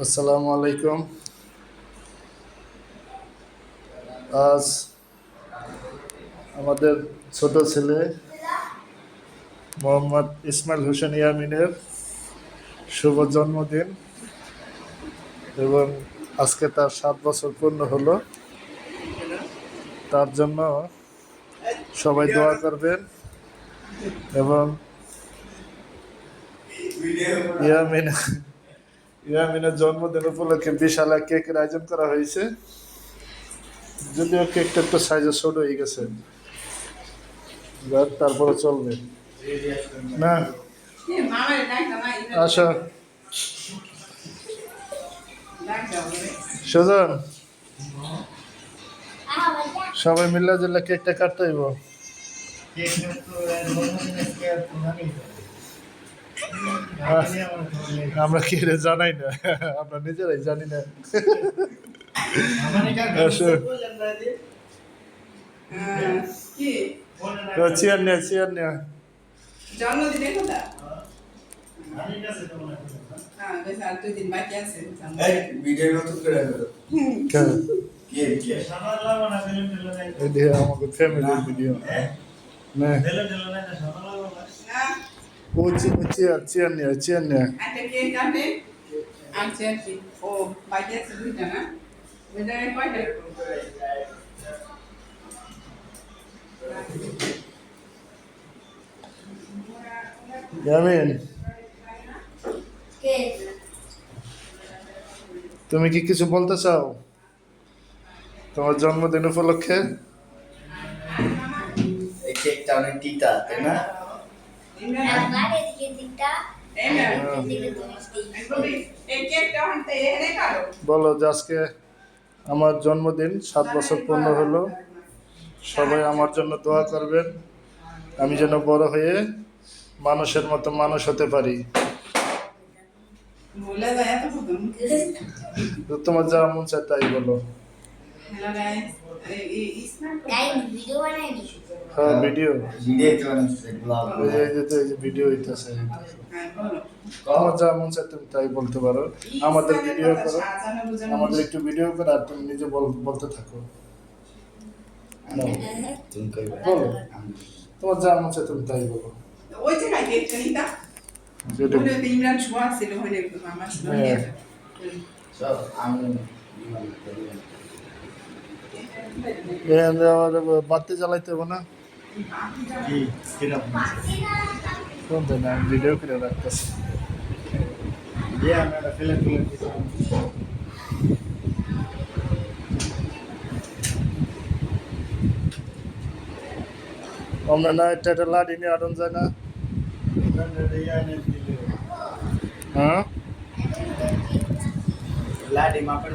আসসালামু আলাইকুম। আজ আমাদের ছোট ছেলে মোহাম্মদ ইসমাইল হোসেন ইয়ামিনের শুভ জন্মদিন এবং আজকে তার 7 বছর পূর্ণ হলো। তার জন্য সবাই দোয়া করবেন এবং ইয়ামিন ইয়ামিনের জন্মদিন উপলক্ষে বিশাল এক কেকের আয়োজন করা হয়েছে। যদিও কেকটা একটু সাইজে ছোট হয়ে গেছে, তারপরে চলবে না। আসো সুজন, সবাই মিলে জিল্লা কেকটা কাটতে হইব। আমরা কি রে জানাই না, আমরা নিজেরাই জানি না। চেয়ার নেয়া চেয়ার নেয়া জন্মদিনের কথা দুদিন বাকি আছে। আমাকে ফ্যামিলির ভিডিও না। ও চেয়ার চেয়ার নেয়া চেয়ার নেয়া একটা কেক কাটে আর চেয়ার কি ও বাকি আছে দুইটা না ওইটা কয়টা ইয়ামিন, তুমি কি কিছু বলতে চাও তোমার জন্মদিন উপলক্ষে? এই কেকটা অনেক তিতা, তাই না? বলো যে আজকে আমার জন্মদিন, 7 বছর পূর্ণ হলো। সবাই আমার জন্য দোয়া করবেন, আমি যেন বড় হয়ে মানুষের মতো মানুষ হতে পারি। তো তোমার যা মন চায় তাই বলো। হ্যাঁ ভিডিও ভিডিও হইতেছে। তোমার যা মন চায় তুমি তাই বলতে পারো। আমাদের ভিডিও করো, আমাদের একটু ভিডিও করো আর তুমি নিজে বলতে থাকো। বলো, তোমার যা মন চায় তুমি তাই বলো। বাতি জ্বালাইতে হবে না, ভিডিও করে রাখতেছি। আমরা না এটা লাডি নিয়ে আটন যায় না। হ্যাঁ লাডি মাপের